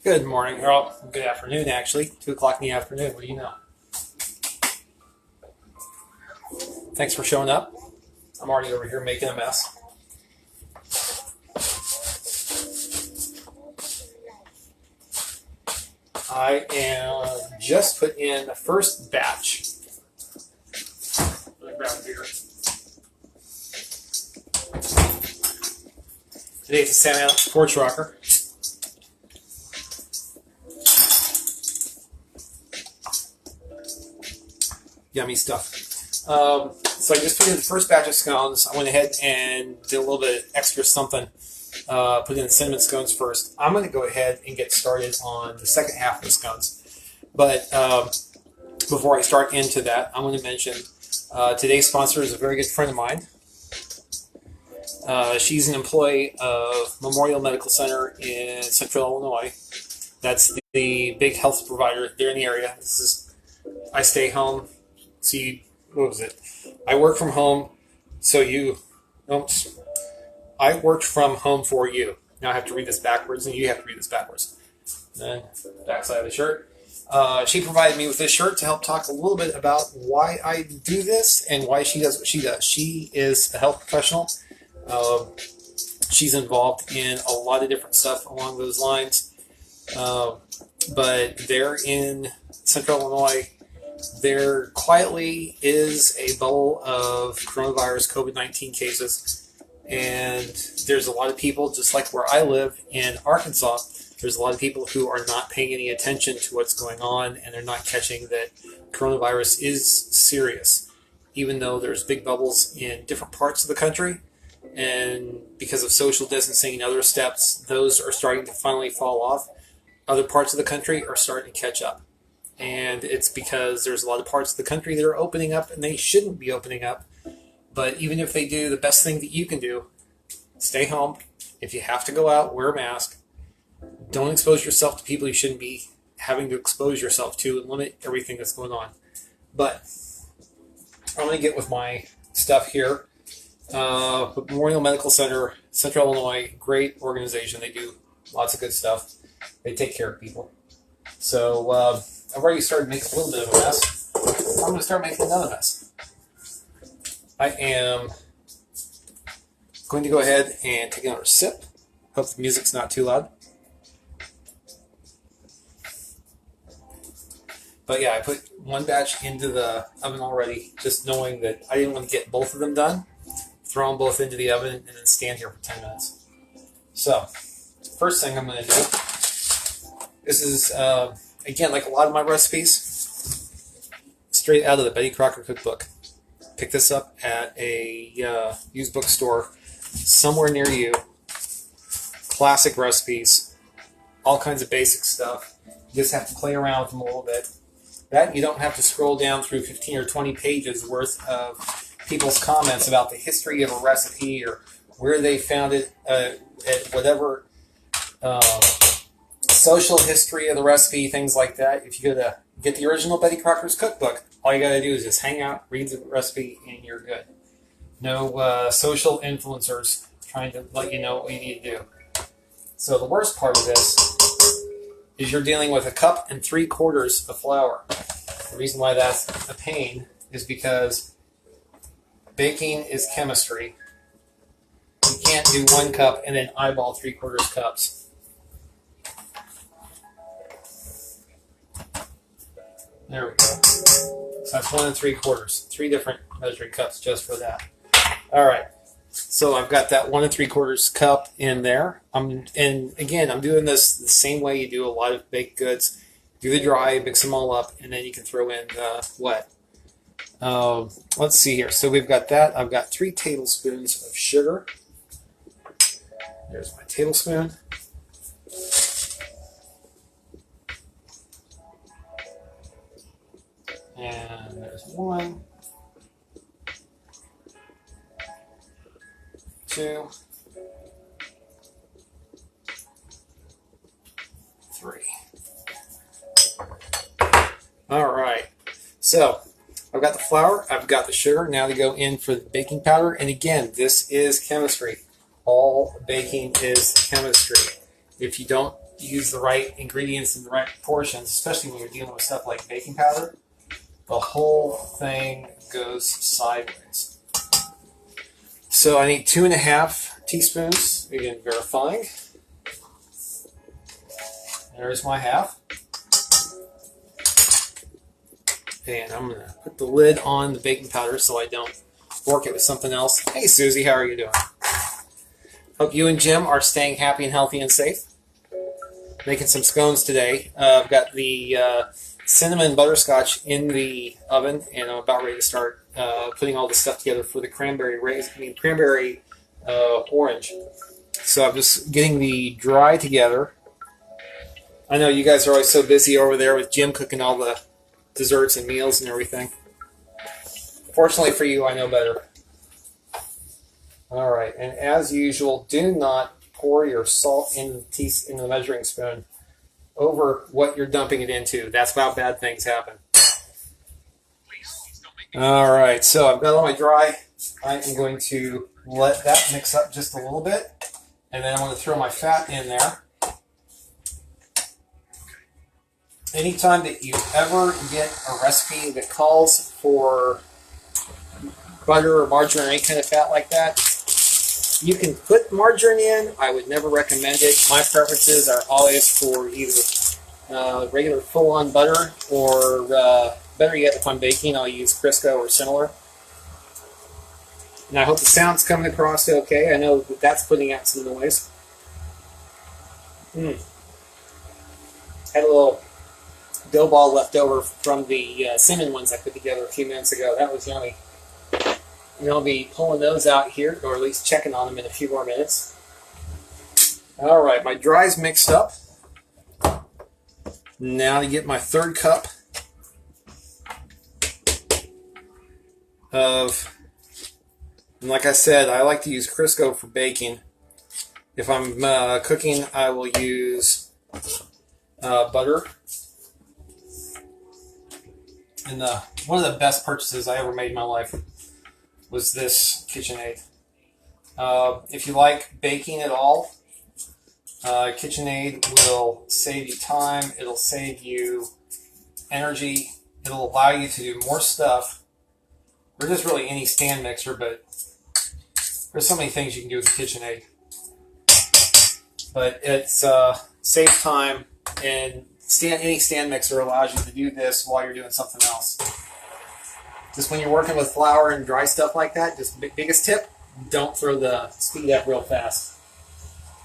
Good morning, or good afternoon, actually. 2 o'clock in the afternoon. What do you know? Thanks for showing up. I'm already over here making a mess. I am just putting in the first batch. Let me grab a beer. Today's a Sam Adams porch rocker. Yummy stuff. So I just put in the first batch of scones. I went ahead and did a little bit extra something. Put in the cinnamon scones first. I'm going to go ahead and get started on the second half of the scones. But before I start into that, I'm going to mention today's sponsor is a very good friend of mine. She's an employee of Memorial Medical Center in Central Illinois. That's the big health provider there in the area. I stay home. See, what was it? I work from home, so you don't. I worked from home for you. Now I have to read this backwards, and you have to read this backwards. Then back side of the shirt. She provided me with this shirt to help talk a little bit about why I do this and why she does what she does. She is a health professional. She's involved in a lot of different stuff along those lines. But they're in Central Illinois. There quietly is a bubble of coronavirus COVID-19 cases, and there's a lot of people, just like where I live in Arkansas, there's a lot of people who are not paying any attention to what's going on, and they're not catching that coronavirus is serious, even though there's big bubbles in different parts of the country, and because of social distancing and other steps, those are starting to finally fall off. Other parts of the country are starting to catch up. And it's because there's a lot of parts of the country that are opening up and they shouldn't be opening up. But even if they do, the best thing that you can do, stay home. If you have to go out, wear a mask. Don't expose yourself to people you shouldn't be having to expose yourself to, and limit everything that's going on. But I'm going to get with my stuff here. Memorial Medical Center, Central Illinois, great organization. They do lots of good stuff. They take care of people. So I've already started making a little bit of a mess. I'm going to start making another mess. I am going to go ahead and take another sip. Hope the music's not too loud. But yeah, I put one batch into the oven already, just knowing that I didn't want to get both of them done. Throw them both into the oven and then stand here for 10 minutes. So, first thing I'm going to do, this is, again, like a lot of my recipes, straight out of the Betty Crocker cookbook. Pick this up at a used bookstore somewhere near you. Classic recipes, all kinds of basic stuff. You just have to play around with them a little bit. That you don't have to scroll down through 15 or 20 pages worth of people's comments about the history of a recipe or where they found it at whatever social history of the recipe, things like that. If you go to get the original Betty Crocker's cookbook, all you got to do is just hang out, read the recipe, and you're good. No social influencers trying to let you know what you need to do. So the worst part of this is you're dealing with 1 3/4 cups of flour. The reason why that's a pain is because baking is chemistry. You can't do 1 cup and then eyeball 3/4 cups. There we go. So that's 1 3/4. 3 different measuring cups just for that. All right. So I've got that 1 3/4 cup in there. And again, I'm doing this the same way you do a lot of baked goods. Do the dry, mix them all up, and then you can throw in the wet. Let's see here. So we've got that. I've got 3 tablespoons of sugar. There's my tablespoon. And there's 1, 2, 3. All right. So I've got the flour. I've got the sugar. Now to go in for the baking powder. And again, this is chemistry. All baking is chemistry. If you don't use the right ingredients in the right proportions, especially when you're dealing with stuff like baking powder, the whole thing goes sideways. So I need 2.5 teaspoons, again verifying. There's my half. And I'm going to put the lid on the baking powder so I don't work it with something else. Hey Susie, how are you doing? Hope you and Jim are staying happy and healthy and safe. Making some scones today. I've got the cinnamon butterscotch in the oven, and I'm about ready to start putting all this stuff together for the cranberry orange. So I'm just getting the dry together. I know you guys are always so busy over there with Jim cooking all the desserts and meals and everything. Fortunately for you, I know better. All right, and as usual, do not pour your salt in the measuring spoon over what you're dumping it into. That's how bad things happen. All right, so I've got all my dry. I am going to let that mix up just a little bit, and then I'm going to throw my fat in there. Anytime that you ever get a recipe that calls for butter or margarine or any kind of fat like that, you can put margarine in. I would never recommend it. My preferences are always for either regular full-on butter or, better yet, if I'm baking, I'll use Crisco or similar. And I hope the sound's coming across okay. I know that that's putting out some noise. Had a little dough ball left over from the cinnamon ones I put together a few minutes ago. That was yummy. And I'll be pulling those out here, or at least checking on them in a few more minutes. All right, my dry's mixed up. Now to get my 1/3 cup of, and like I said, I like to use Crisco for baking. If I'm cooking, I will use butter. And one of the best purchases I ever made in my life was this KitchenAid. If you like baking at all, KitchenAid will save you time. It'll save you energy. It'll allow you to do more stuff. Or just really any stand mixer, but there's so many things you can do with the KitchenAid. But it's saves time, and any stand mixer allows you to do this while you're doing something else. Just when you're working with flour and dry stuff like that, just biggest tip, don't throw the speed up real fast.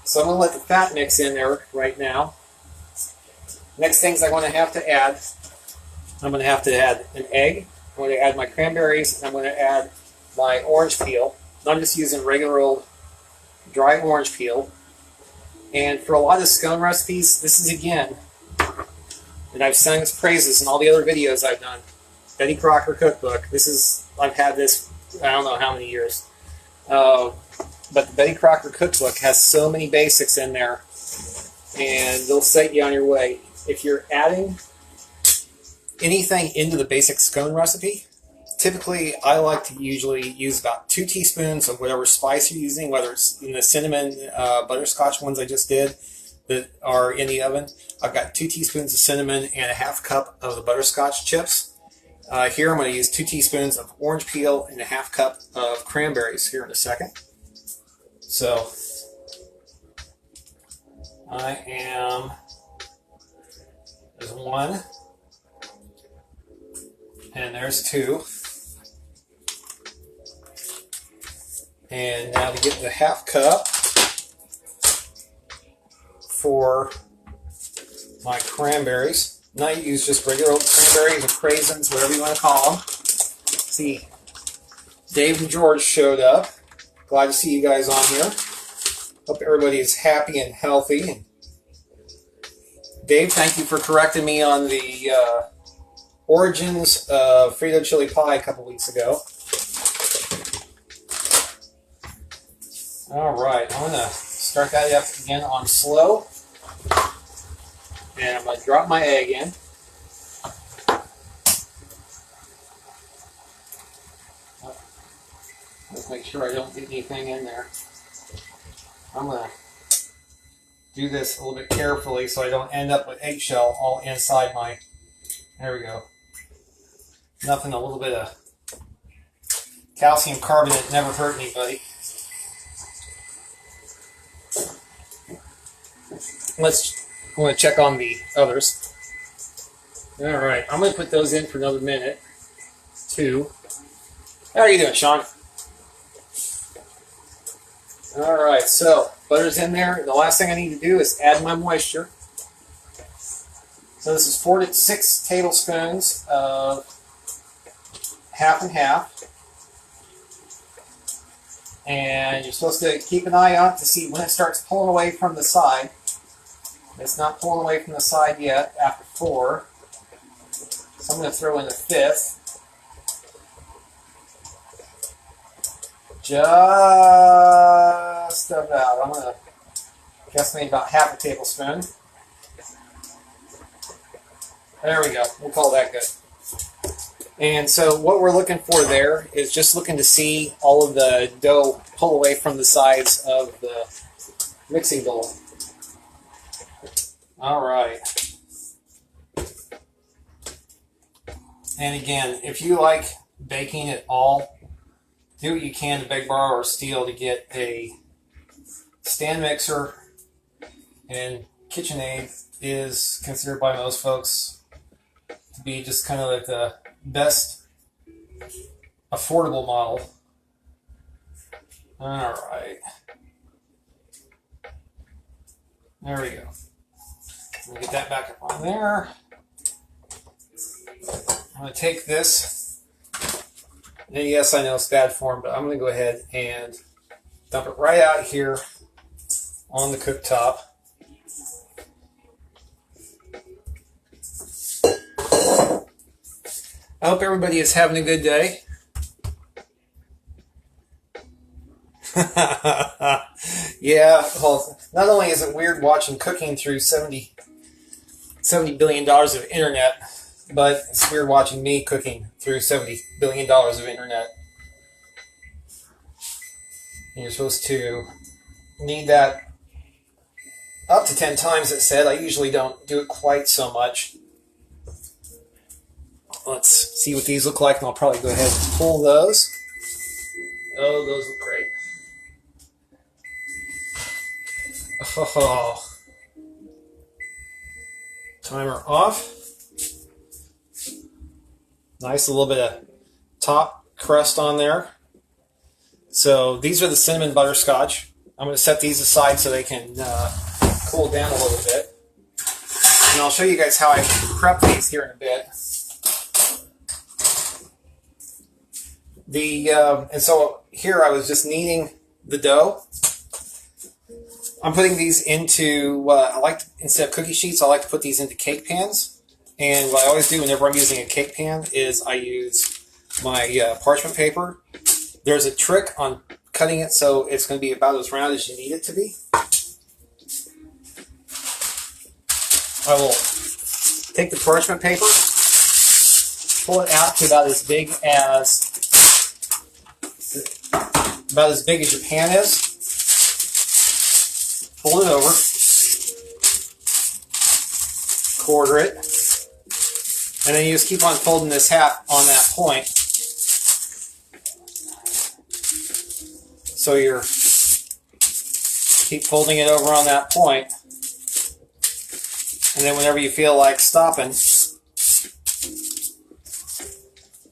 So I'm going to let the fat mix in there right now. Next things I'm going to have to add, I'm going to have to add an egg. I'm going to add my cranberries, and I'm going to add my orange peel. I'm just using regular old dry orange peel. And for a lot of scone recipes, this is again, and I've sung its praises in all the other videos I've done. Betty Crocker Cookbook. I've had this, I don't know how many years. But the Betty Crocker Cookbook has so many basics in there, and they'll set you on your way. If you're adding anything into the basic scone recipe, typically I like to usually use about 2 teaspoons of whatever spice you're using, whether it's in the cinnamon butterscotch ones I just did that are in the oven. I've got 2 teaspoons of cinnamon and a 1/2 cup of the butterscotch chips. Here I'm going to use 2 teaspoons of orange peel and a 1/2 cup of cranberries here in a second. So there's 1, and there's 2. And now to get the 1/2 cup for my cranberries. And I use just regular old cranberries or craisins, whatever you want to call them. See, Dave and George showed up. Glad to see you guys on here. Hope everybody is happy and healthy. And Dave, thank you for correcting me on the origins of Frito chili pie a couple weeks ago. All right, I'm going to start that up again on slow. And I'm going to drop my egg in. Let's make sure I don't get anything in there. I'm going to do this a little bit carefully so I don't end up with eggshell all inside my, there we go. Nothing, a little bit of calcium carbonate never hurt anybody. I want to check on the others. Alright, I'm going to put those in for another minute. 2. How are you doing, Sean? Alright, so butter's in there. The last thing I need to do is add my moisture. So this is 4 to 6 tablespoons of half and half. And you're supposed to keep an eye on it to see when it starts pulling away from the side. It's not pulling away from the side yet after 4. So I'm going to throw in the 5th. Just about. I'm going to guesstimate about half a tablespoon. There we go. We'll call that good. And so what we're looking for there is just looking to see all of the dough pull away from the sides of the mixing bowl. All right. And again, if you like baking at all, do what you can to beg, borrow, or steal to get a stand mixer. And KitchenAid is considered by most folks to be just kind of like the best affordable model. All right. There we go. We'll get that back up on there. I'm going to take this, and yes, I know it's bad form, but I'm going to go ahead and dump it right out here on the cooktop. I hope everybody is having a good day. Yeah, well, not only is it weird watching cooking through $70 billion of internet, but it's weird watching me cooking through $70 billion of internet. And you're supposed to knead that up to 10 times, it said. I usually don't do it quite so much. Let's see what these look like, and I'll probably go ahead and pull those. Oh, those look great. Oh. Timer off. Nice, a little bit of top crust on there. So these are the cinnamon butterscotch. I'm going to set these aside so they can cool down a little bit. And I'll show you guys how I prep these here in a bit. And so here I was just kneading the dough. I'm putting these into, instead of cookie sheets, I like to put these into cake pans. And what I always do whenever I'm using a cake pan is I use my parchment paper. There's a trick on cutting it so it's going to be about as round as you need it to be. I will take the parchment paper, pull it out to about as big as your pan is. Fold it over, quarter it, and then you just keep on folding this half on that point. So you're keep folding it over on that point, and then whenever you feel like stopping,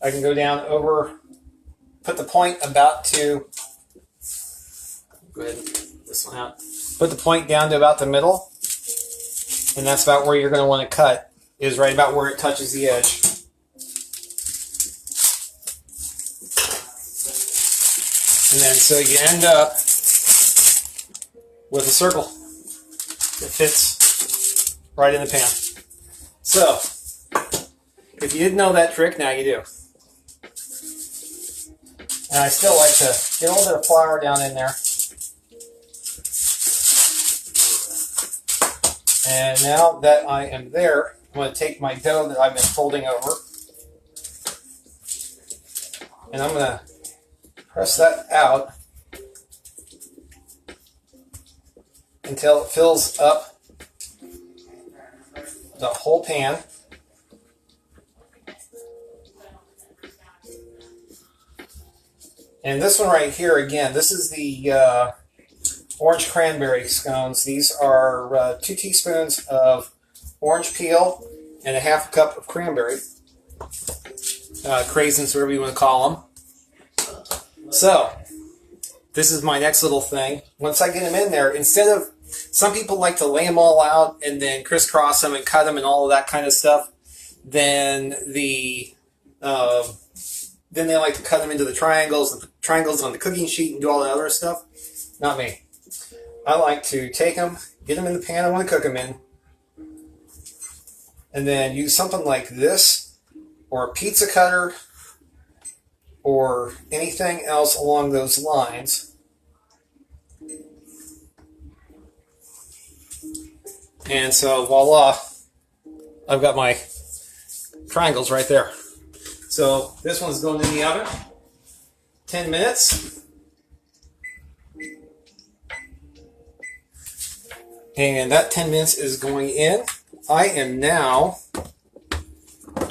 I can go down over, put the point about to, go ahead and get this one out. Put the point down to about the middle, and that's about where you're going to want to cut, is right about where it touches the edge. And then so you end up with a circle that fits right in the pan. So, if you didn't know that trick, now you do. And I still like to get a little bit of flour down in there. And now that I am there, I'm going to take my dough that I've been folding over, and I'm going to press that out. until it fills up the whole pan. And this one right here, again, this is the orange cranberry scones. These are 2 teaspoons of orange peel and a half a cup of cranberry. Craisins, whatever you want to call them. So, this is my next little thing. Once I get them in there, instead of, some people like to lay them all out and then crisscross them and cut them and all of that kind of stuff. Then they like to cut them into the triangles on the cooking sheet and do all that other stuff. Not me. I like to take them, get them in the pan I want to cook them in, and then use something like this, or a pizza cutter, or anything else along those lines. And so, voila, I've got my triangles right there. So this one's going in the oven, 10 minutes. And that 10 minutes is going in. I am now,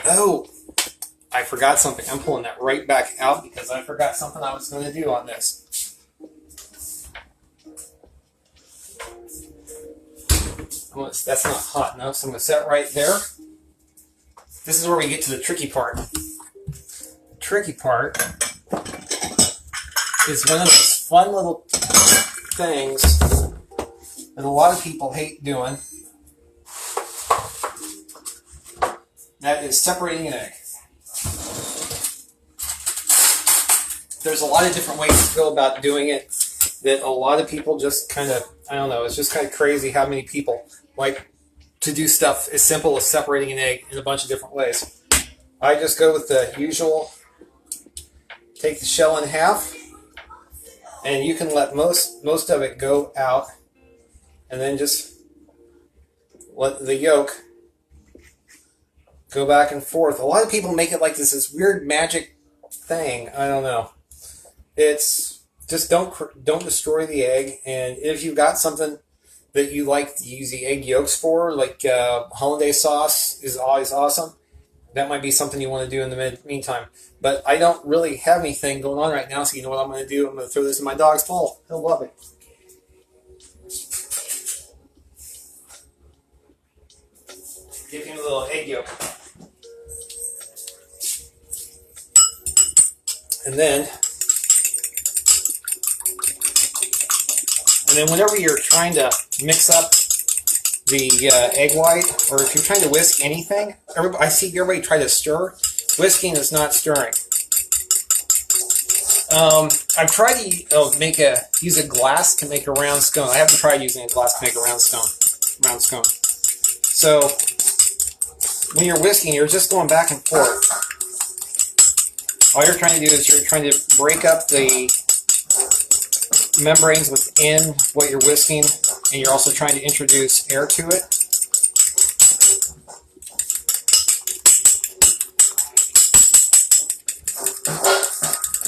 oh, I forgot something. I'm pulling that right back out because I forgot something I was going to do on this. That's not hot enough, so I'm going to set it right there. This is where we get to the tricky part. The tricky part is one of those fun little things that a lot of people hate doing. That is separating an egg. There's a lot of different ways to go about doing it that a lot of people just kind of, I don't know, it's just kind of crazy how many people like to do stuff as simple as separating an egg in a bunch of different ways. I just go with the usual, take the shell in half, and you can let most of it go out, and then just let the yolk go back and forth. A lot of people make it like this weird magic thing. I don't know. It's just don't destroy the egg, and if you've got something that you like to use the egg yolks for, like hollandaise sauce is always awesome. That might be something you want to do in the meantime. But I don't really have anything going on right now, so you know what I'm going to do? I'm going to throw this in my dog's bowl. He'll love it. Give him a little egg yolk. And then whenever you're trying to mix up the egg white, or if you're trying to whisk anything, I see everybody try to stir. Whisking is not stirring. I've tried to use a glass to make a round scone. I haven't tried using a glass to make a round scone. So when you're whisking, you're just going back and forth. All you're trying to do is you're trying to break up the membranes within what you're whisking, and you're also trying to introduce air to it.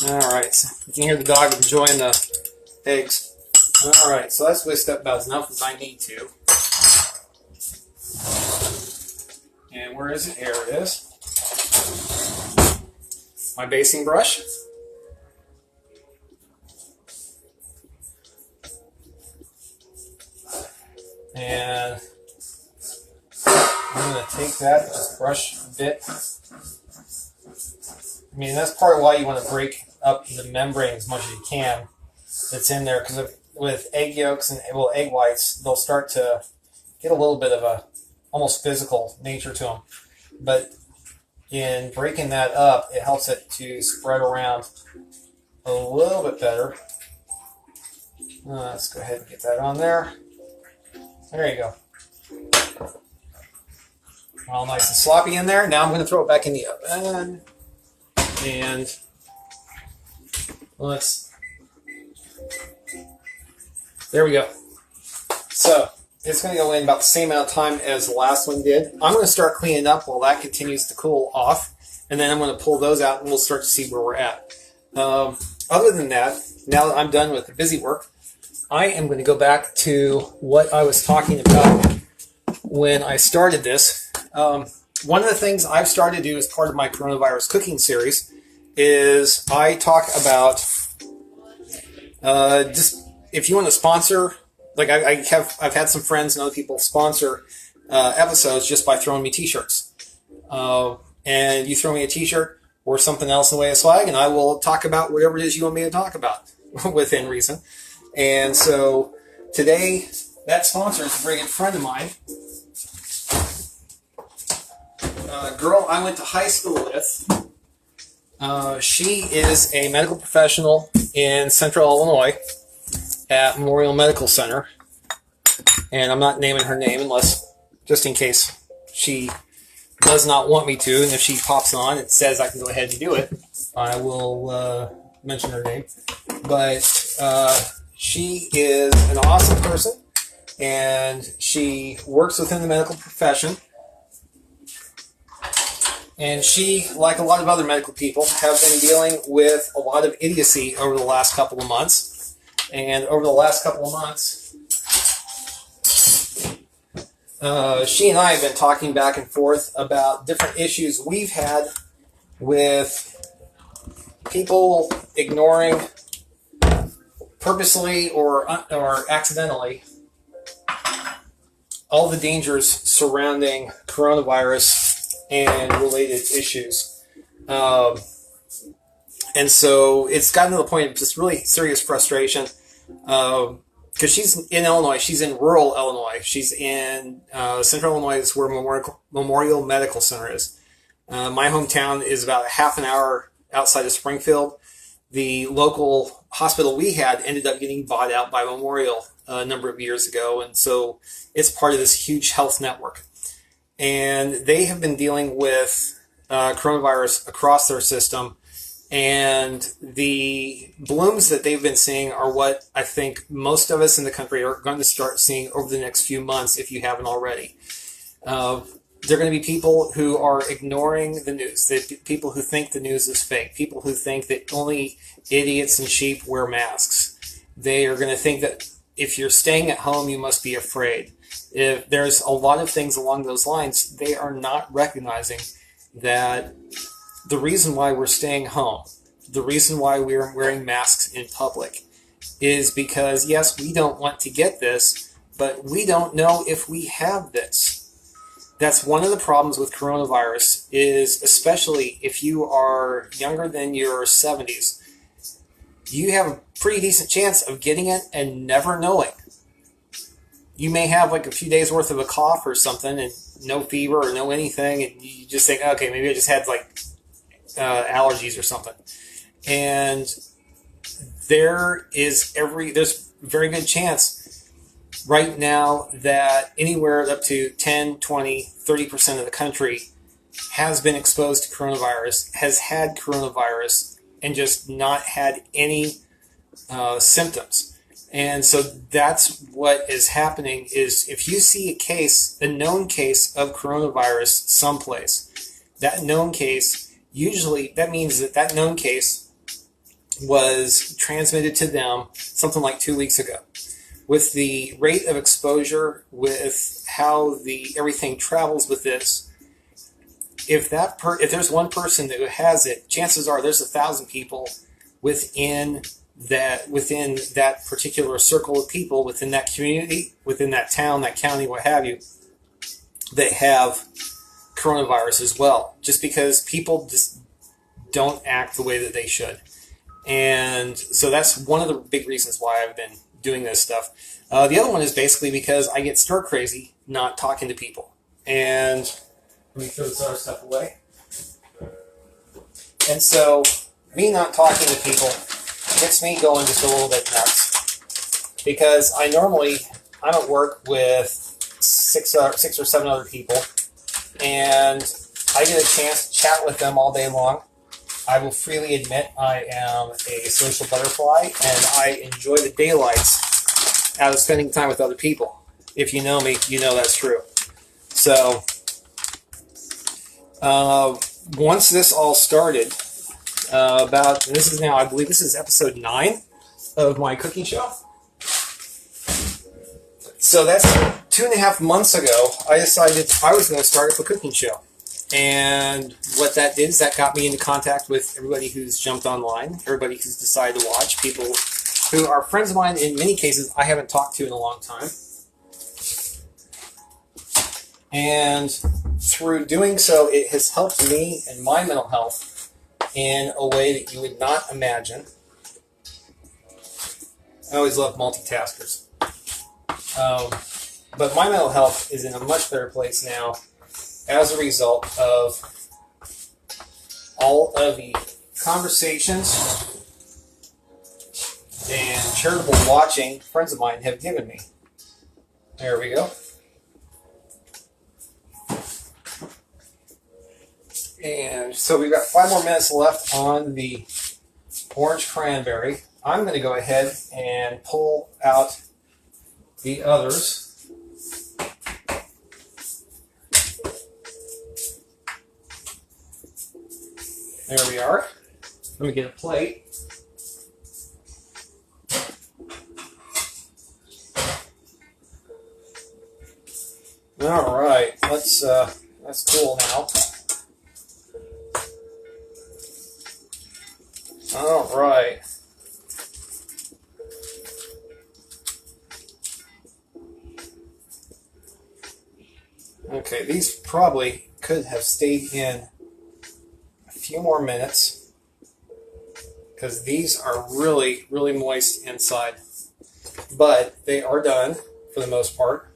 Alright, so you can hear the dog enjoying the eggs. Alright, so that's whisked up about as enough as I need to. And where is it? Here it is. My basting brush. And I'm going to take that and just brush a bit. I mean, that's part of why you want to break up the membrane as much as you can that's in there, because with egg yolks and egg whites, they'll start to get a little bit of a almost physical nature to them. But in breaking that up, it helps it to spread around a little bit better. Let's go ahead and get that on there. There you go. All nice and sloppy in there. Now I'm going to throw it back in the oven. And there we go. So it's going to go in about the same amount of time as the last one did. I'm going to start cleaning up while that continues to cool off. And then I'm going to pull those out and we'll start to see where we're at. Other than that, now that I'm done with the busy work, I am going to go back to what I was talking about when I started this. One of the things I've started to do as part of my coronavirus cooking series is I talk about just if you want to sponsor, like I've had some friends and other people sponsor episodes just by throwing me t-shirts. And you throw me a t-shirt or something else in the way of swag, and I will talk about whatever it is you want me to talk about within reason. And so today, that sponsor is a very good friend of mine. A girl I went to high school with. She is a medical professional in Central Illinois at Memorial Medical Center. And I'm not naming her name unless, just in case she does not want me to. And if she pops on and says I can go ahead and do it, I will mention her name. But she is an awesome person, and she works within the medical profession. And she, like a lot of other medical people, have been dealing with a lot of idiocy over the last couple of months. And over the last couple of months, she and I have been talking back and forth about different issues we've had with people ignoring, purposely or accidentally, all the dangers surrounding coronavirus and related issues. And so it's gotten to the point of just really serious frustration. Because she's in Illinois. She's in rural Illinois. She's in Central Illinois. Is where Memorial Medical Center is. My hometown is about a half an hour outside of Springfield. The local hospital we had ended up getting bought out by Memorial a number of years ago, and so it's part of this huge health network. And they have been dealing with coronavirus across their system, and the blooms that they've been seeing are what I think most of us in the country are going to start seeing over the next few months, if you haven't already. There are going to be people who are ignoring the news, people who think the news is fake, people who think that only idiots and sheep wear masks. They are going to think that if you're staying at home, you must be afraid. If there's a lot of things along those lines, they are not recognizing that the reason why we're staying home, the reason why we're wearing masks in public, is because, yes, we don't want to get this, but we don't know if we have this. That's one of the problems with coronavirus, is especially if you are younger than your 70s, you have a pretty decent chance of getting it and never knowing. You may have like a few days worth of a cough or something and no fever or no anything, and you just think, okay, maybe I just had like allergies or something. And there's very good chance right now that anywhere up to 10, 20, 30% of the country has been exposed to coronavirus, has had coronavirus, and just not had any symptoms. And so that's what is happening, is if you see a known case of coronavirus someplace, that known case, usually that means that known case was transmitted to them something like 2 weeks ago. With the rate of exposure, with how everything travels with this, if there's one person who has it, chances are there's 1,000 people within that particular circle of people, within that community, within that town, that county, what have you, that have coronavirus as well. Just because people just don't act the way that they should. And so that's one of the big reasons why I've been doing this stuff. The other one is basically because I get stir crazy not talking to people. And let me throw this other stuff away. And so me not talking to people gets me going just a little bit nuts. Because I don't work with six or seven other people, and I get a chance to chat with them all day long. I will freely admit I am a social butterfly, and I enjoy the daylights out of spending time with other people. If you know me, you know that's true. So, once this all started, I believe this is episode 9 of my cooking show. So that's 2.5 months ago, I decided I was going to start up a cooking show. And what that did is that got me into contact with everybody who's jumped online, everybody who's decided to watch, people who are friends of mine in many cases I haven't talked to in a long time. And through doing so, it has helped me and my mental health in a way that you would not imagine. I always love multitaskers. But my mental health is in a much better place now as a result of all of the conversations and charitable watching friends of mine have given me. There we go. And so we've got 5 more minutes left on the orange cranberry. I'm going to go ahead and pull out the others. There we are. Let me get a plate. All right, that's cool now. All right. Okay, these probably could have stayed in a few more minutes because these are really, really moist inside. But they are done for the most part.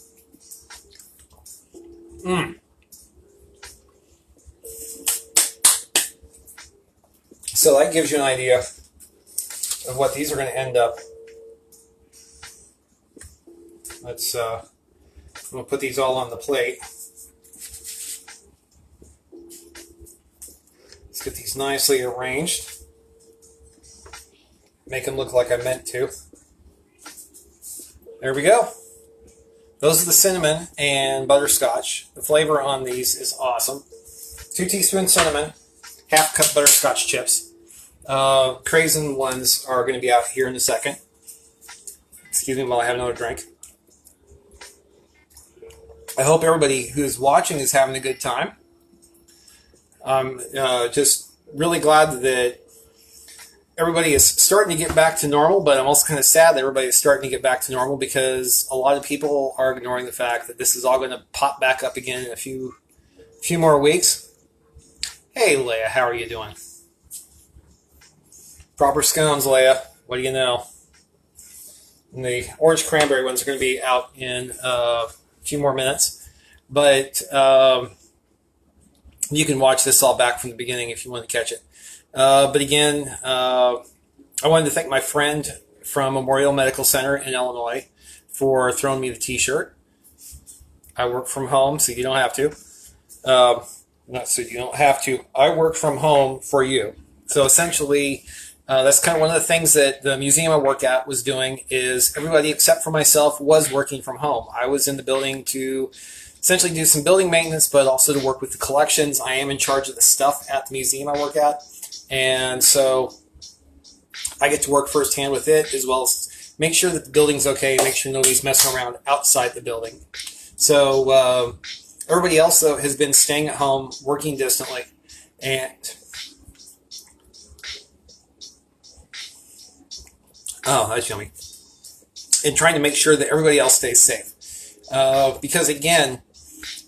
So that gives you an idea of what these are going to end up. I'm going to put these all on the plate. Let's get these nicely arranged. Make them look like I meant to. There we go. Those are the cinnamon and butterscotch. The flavor on these is awesome. 2 teaspoons cinnamon, 1/2 cup butterscotch chips. Craisin ones are going to be out here in a second. Excuse me while I have another drink. I hope everybody who's watching is having a good time. I'm just really glad that everybody is starting to get back to normal, but I'm also kind of sad that everybody is starting to get back to normal because a lot of people are ignoring the fact that this is all going to pop back up again in a few more weeks. Hey, Leia, how are you doing? Proper scones, Leia. What do you know? And the orange cranberry ones are going to be out in a few more minutes. But you can watch this all back from the beginning if you want to catch it. But again, I wanted to thank my friend from Memorial Medical Center in Illinois for throwing me the t-shirt. I work from home, so you don't have to. Not so you don't have to. I work from home for you. So essentially, that's kind of one of the things that the museum I work at was doing is everybody except for myself was working from home. I was in the building to essentially do some building maintenance, but also to work with the collections. I am in charge of the stuff at the museum I work at. And so I get to work firsthand with it, as well as make sure that the building's okay, make sure nobody's messing around outside the building. So everybody else, though, has been staying at home, working distantly, and oh, that's yummy. And trying to make sure that everybody else stays safe. Because again,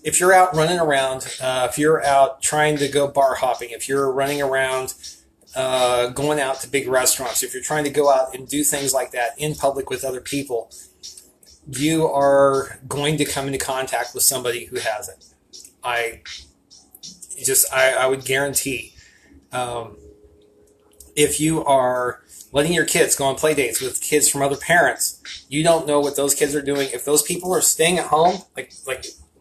if you're out running around, if you're out trying to go bar hopping, if you're running around going out to big restaurants, if you're trying to go out and do things like that in public with other people, you are going to come into contact with somebody who has it. I would guarantee if you are letting your kids go on play dates with kids from other parents, you don't know what those kids are doing. If those people are staying at home, like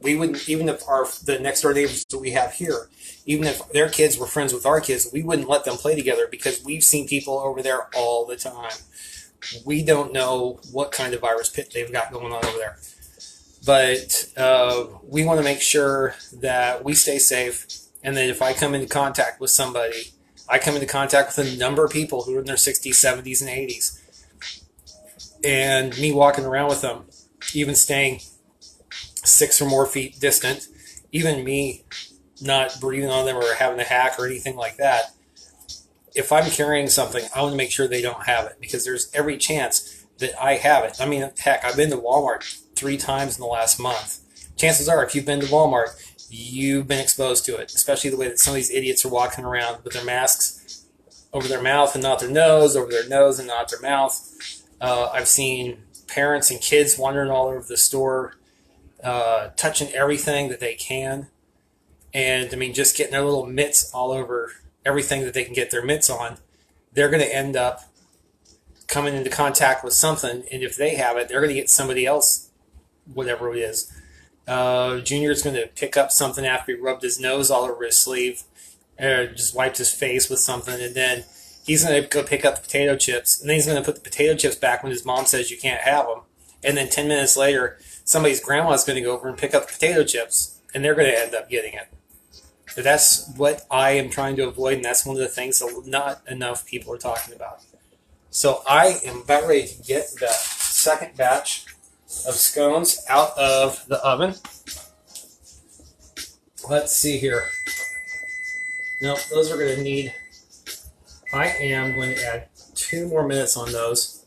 we wouldn't, even if the next door neighbors that we have here, even if their kids were friends with our kids, we wouldn't let them play together because we've seen people over there all the time. We don't know what kind of virus pit they've got going on over there. But we want to make sure that we stay safe, and that if I come into contact with somebody, I come into contact with a number of people who are in their 60s, 70s, and 80s. And me walking around with them, even staying 6 or more feet distant, even me not breathing on them or having a hack or anything like that. If I'm carrying something, I want to make sure they don't have it, because there's every chance that I have it. I mean, heck, I've been to Walmart 3 times in the last month. Chances are, if you've been to Walmart, you've been exposed to it, especially the way that some of these idiots are walking around with their masks over their mouth and not their nose, over their nose and not their mouth. I've seen parents and kids wandering all over the store, touching everything that they can. And, I mean, just getting their little mitts all over everything that they can get their mitts on. They're going to end up coming into contact with something, and if they have it, they're going to get somebody else, whatever it is. Junior's going to pick up something after he rubbed his nose all over his sleeve, or just wiped his face with something, and then he's going to go pick up the potato chips, and then he's going to put the potato chips back when his mom says you can't have them. And then 10 minutes later, somebody's grandma's going to go over and pick up the potato chips, and they're going to end up getting it. But that's what I am trying to avoid, and that's one of the things that not enough people are talking about. So I am about ready to get the second batch of scones out of the oven. Let's see here. Nope, those are going to need... I am going to add 2 more minutes on those.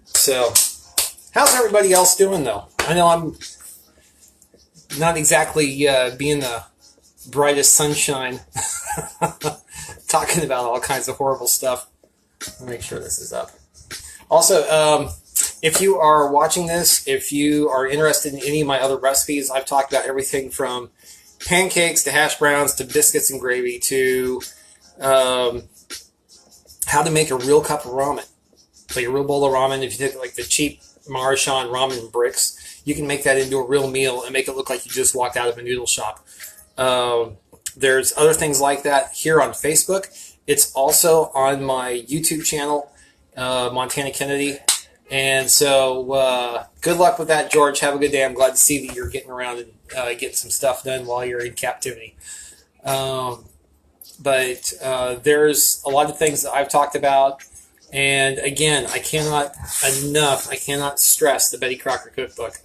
So, how's everybody else doing, though? I know I'm not exactly being the brightest sunshine talking about all kinds of horrible stuff. Let me make sure this is up. Also, if you are watching this, if you are interested in any of my other recipes, I've talked about everything from pancakes to hash browns to biscuits and gravy to how to make a real cup of ramen, like a real bowl of ramen. If you take like the cheap Marchand ramen bricks, you can make that into a real meal and make it look like you just walked out of a noodle shop. There's other things like that here on Facebook. It's also on my YouTube channel, Montana Kennedy. And so good luck with that, George. Have a good day. I'm glad to see that you're getting around and getting some stuff done while you're in captivity. But there's a lot of things that I've talked about. And again, I cannot stress the Betty Crocker cookbook.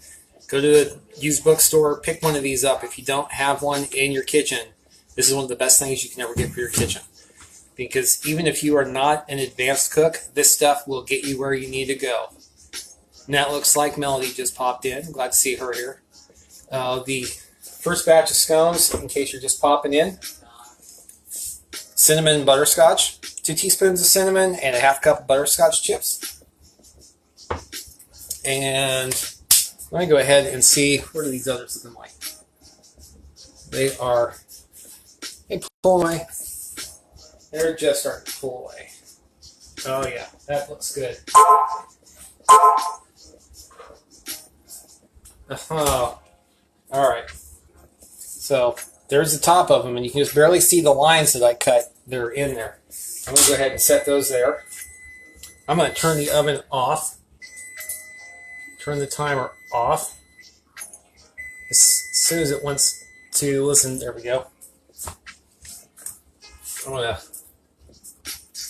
Go to the used bookstore, pick one of these up. If you don't have one in your kitchen, this is one of the best things you can ever get for your kitchen. Because even if you are not an advanced cook, this stuff will get you where you need to go. And that looks like Melody just popped in. Glad to see her here. The first batch of scones, in case you're just popping in. Cinnamon and butterscotch. 2 teaspoons of cinnamon and a half cup of butterscotch chips. And let me go ahead and see, what are these others looking like? They are, they pull away. They're just starting to pull away. Oh yeah, that looks good. Oh, all right. So there's the top of them, and you can just barely see the lines that I cut. They're in there. I'm going to go ahead and set those there. I'm going to turn the oven off. Turn the timer off. As soon as it wants to listen, there we go. I'm going to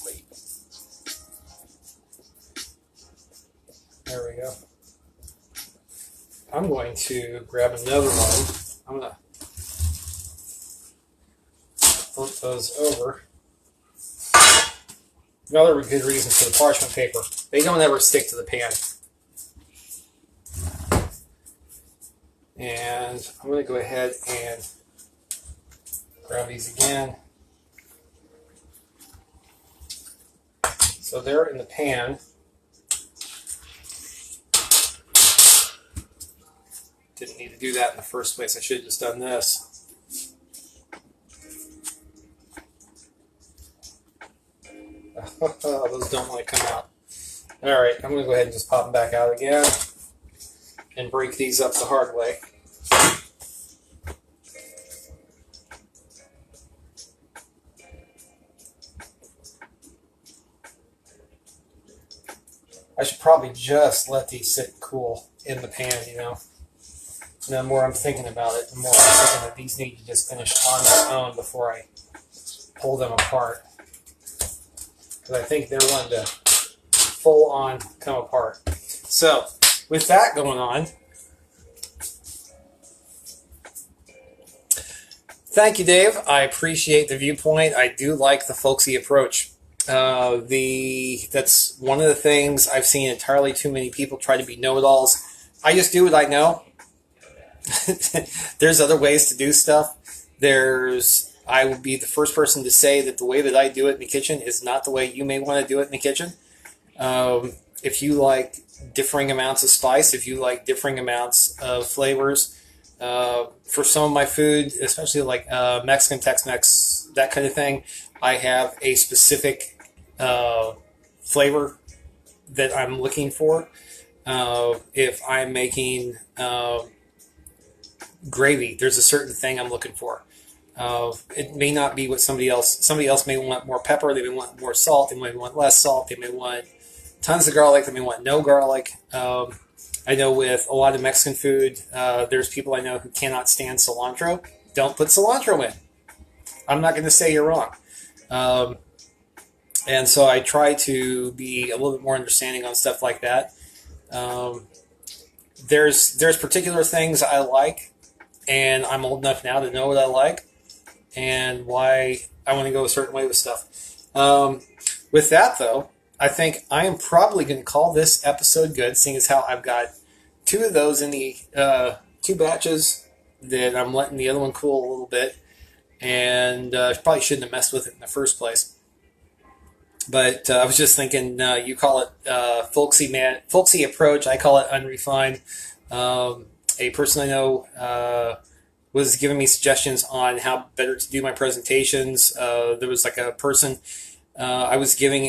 wait. There we go. I'm going to grab another one. I'm going to flip those over. Another good reason for the parchment paper. They don't ever stick to the pan. And I'm going to go ahead and grab these again. So they're in the pan. Didn't need to do that in the first place. I should have just done this. Those don't want to come out. Alright, I'm going to go ahead and just pop them back out again and break these up the hard way. I should probably just let these sit and cool in the pan, you know. And the more I'm thinking about it, the more I'm thinking that these need to just finish on their own before I pull them apart. Because I think they're wanting to full on come apart. So with that going on, thank you, Dave. I appreciate the viewpoint. I do like the folksy approach. That's one of the things I've seen entirely too many people try to be know-it-alls. I just do what I know. There's other ways to do stuff. I will be the first person to say that the way that I do it in the kitchen is not the way you may want to do it in the kitchen. If you like differing amounts of spice, if you like differing amounts of flavors, for some of my food, especially like Mexican, Tex-Mex, that kind of thing, I have a specific flavor that I'm looking for. If I'm making gravy, there's a certain thing I'm looking for. It may not be what somebody else may want more pepper, they may want more salt, they may want less salt, they may want tons of garlic, they may want no garlic. I know with a lot of Mexican food, there's people I know who cannot stand cilantro. Don't put cilantro in. I'm not going to say you're wrong. And so I try to be a little bit more understanding on stuff like that. There's particular things I like, and I'm old enough now to know what I like and why I want to go a certain way with stuff. With that, though, I think I am probably going to call this episode good, seeing as how I've got two of those in the two batches that I'm letting the other one cool a little bit, and I probably shouldn't have messed with it in the first place. But I was just thinking, you call it folksy approach. I call it unrefined. A person I know was giving me suggestions on how better to do my presentations. There was like a person I've been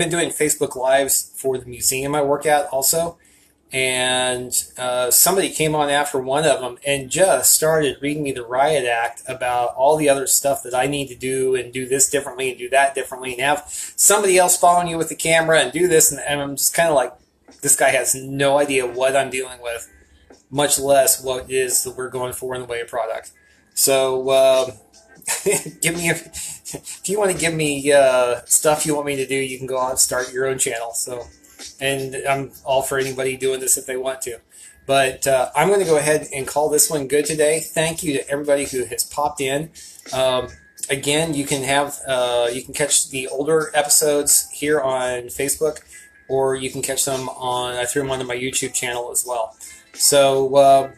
doing Facebook Lives for the museum I work at also. And somebody came on after one of them and just started reading me the riot act about all the other stuff that I need to do and do this differently and do that differently and have somebody else following you with the camera and do this. And I'm just kind of like, this guy has no idea what I'm dealing with, much less what it is that we're going for in the way of product. So if you want to give me stuff you want me to do, you can go out and start your own channel. So. And I'm all for anybody doing this if they want to. But I'm going to go ahead and call this one good today. Thank you to everybody who has popped in. Again, you can catch the older episodes here on Facebook, or you can catch them I threw them onto my YouTube channel as well. So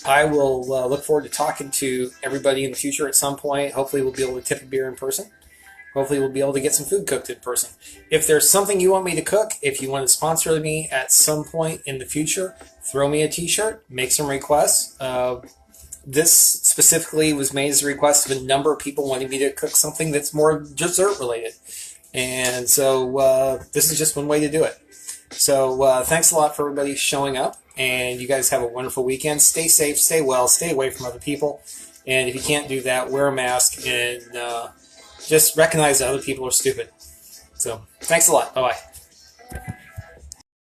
I will look forward to talking to everybody in the future at some point. Hopefully we'll be able to tip a beer in person. Hopefully we'll be able to get some food cooked in person. If there's something you want me to cook, if you want to sponsor me at some point in the future, throw me a t-shirt, make some requests. This specifically was made as a request of a number of people wanting me to cook something that's more dessert related. And so this is just one way to do it. So thanks a lot for everybody showing up, and you guys have a wonderful weekend. Stay safe, stay well, stay away from other people. And if you can't do that, wear a mask and just recognize that other people are stupid. So, thanks a lot. Bye-bye.